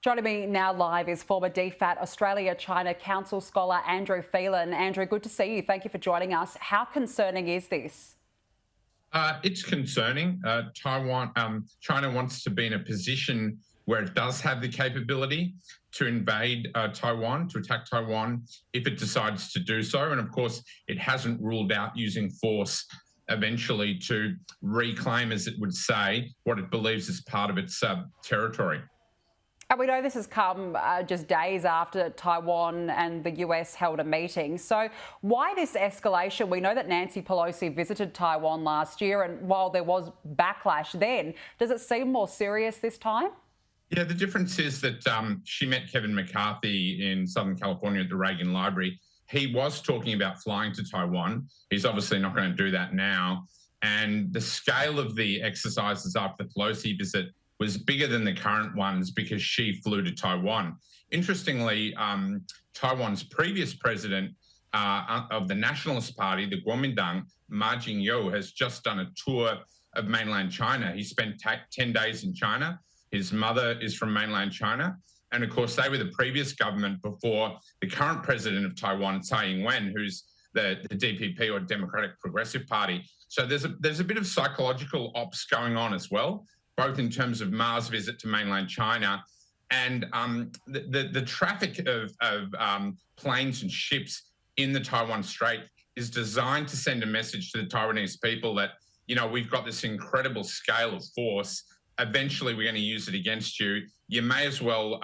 Joining me now live is former DFAT Australia-China Council scholar Andrew Phelan. Andrew, good to see you. Thank you for joining us. How concerning is this? It's concerning. China wants to be in a position where it does have the capability to invade Taiwan, to attack Taiwan, if it decides to do so. And of course, it hasn't ruled out using force eventually to reclaim, as it would say, what it believes is part of its territory. And we know this has come just days after Taiwan and the US held a meeting. So why this escalation? We know that Nancy Pelosi visited Taiwan last year, and while there was backlash then, does it seem more serious this time? Yeah, the difference is that she met Kevin McCarthy in Southern California at the Reagan Library. He was talking about flying to Taiwan. He's obviously not going to do that now. And the scale of the exercises after the Pelosi visit was bigger than the current ones because she flew to Taiwan. Interestingly, Taiwan's previous president of the Nationalist Party, the Kuomintang, Ma Ying-jeou, has just done a tour of mainland China. He spent 10 days in China. His mother is from mainland China. And of course, they were the previous government before the current president of Taiwan, Tsai Ing-wen, who's the DPP, or Democratic Progressive Party. So there's a bit of psychological ops going on as well, both in terms of Ma's visit to mainland China and the traffic of planes and ships in the Taiwan Strait is designed to send a message to the Taiwanese people that, you know, we've got this incredible scale of force. Eventually, we're going to use it against you. You may as well,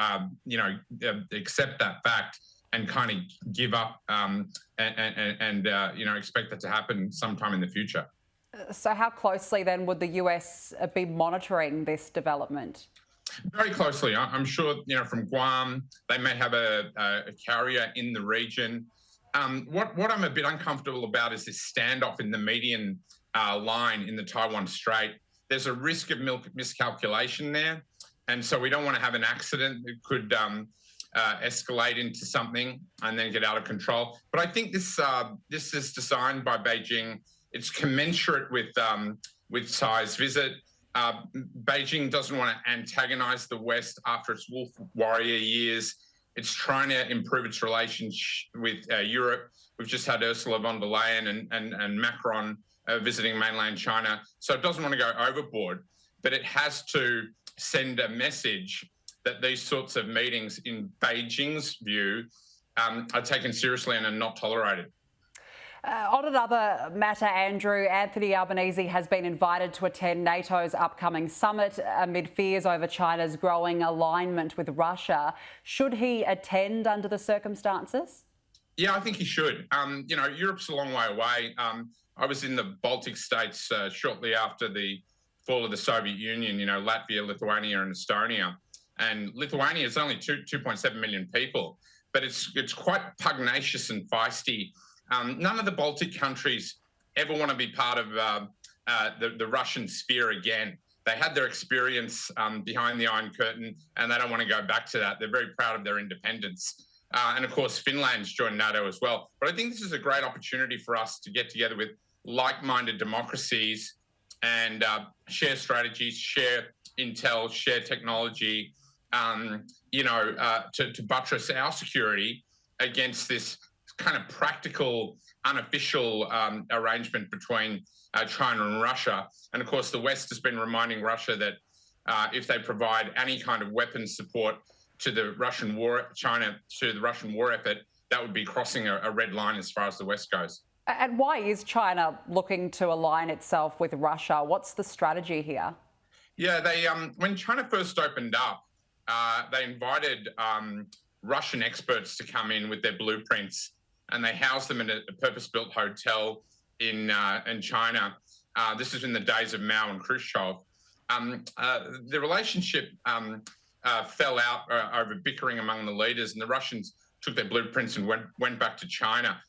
accept that fact and kind of give up and expect that to happen sometime in the future. So how closely then would the US be monitoring this development? Very closely. I'm sure, from Guam, they may have a carrier in the region. What I'm a bit uncomfortable about is this standoff in the median line in the Taiwan Strait. There's a risk of miscalculation there. And so we don't want to have an accident that could escalate into something and then get out of control. But I think this is designed by Beijing. It's commensurate with Tsai's visit. Beijing doesn't want to antagonize the West after its wolf warrior years. It's trying to improve its relations with Europe. We've just had Ursula von der Leyen and Macron visiting mainland China. So it doesn't want to go overboard, but it has to send a message that these sorts of meetings, in Beijing's view, are taken seriously and are not tolerated. On another matter, Andrew, Anthony Albanese has been invited to attend NATO's upcoming summit amid fears over China's growing alignment with Russia. Should he attend under the circumstances? Yeah, I think he should. Europe's a long way away. I was in the Baltic states shortly after the fall of the Soviet Union, Latvia, Lithuania and Estonia. And Lithuania is only 2.7 million people, but it's quite pugnacious and feisty. None of the Baltic countries ever want to be part of the Russian sphere again. They had their experience behind the Iron Curtain, and they don't want to go back to that. They're very proud of their independence. And of course, Finland's joined NATO as well. But I think this is a great opportunity for us to get together with like-minded democracies and share strategies, share intel, share technology, to buttress our security against this kind of practical, unofficial arrangement between China and Russia. And of course, the West has been reminding Russia that if they provide any kind of weapons support to the Russian war, to the Russian war effort, that would be crossing a red line as far as the West goes. And why is China looking to align itself with Russia? What's the strategy here? Yeah, they when China first opened up, they invited Russian experts to come in with their blueprints, and they housed them in a purpose-built hotel in China. This is in the days of Mao and Khrushchev. The relationship fell out over bickering among the leaders, and the Russians took their blueprints and went back to China.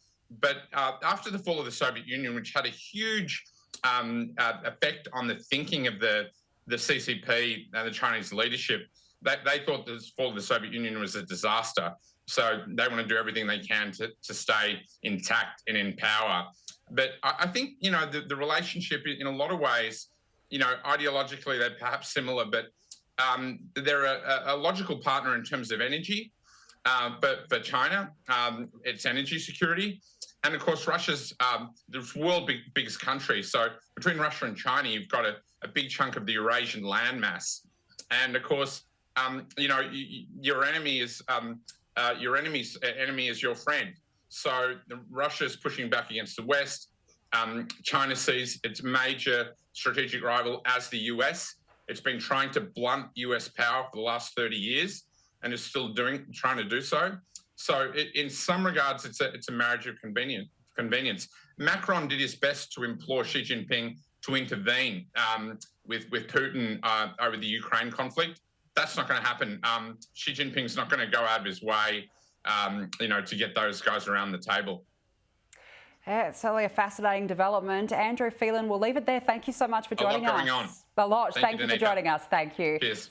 But after the fall of the Soviet Union, which had a huge effect on the thinking of the CCP and the Chinese leadership, they thought the fall of the Soviet Union was a disaster. So they want to do everything they can to stay intact and in power. But I think, the relationship in a lot of ways, ideologically, they're perhaps similar, but they're a logical partner in terms of energy, but for China, it's energy security. And of course, Russia's the world's biggest country. So between Russia and China, you've got a big chunk of the Eurasian landmass. And of course, your enemy is your enemy's enemy is your friend. So Russia's pushing back against the West. China sees its major strategic rival as the US. It's been trying to blunt US power for the last 30 years and is still trying to do so. So in some regards, it's a marriage of convenience. Macron did his best to implore Xi Jinping to intervene with Putin over the Ukraine conflict. That's not going to happen. Xi Jinping's not going to go out of his way, to get those guys around the table. Yeah, it's certainly a fascinating development. Andrew Phelan, we'll leave it there. Thank you so much for joining us. A lot going on. A lot. Thank you for Danica. joining us. Thank you. Cheers.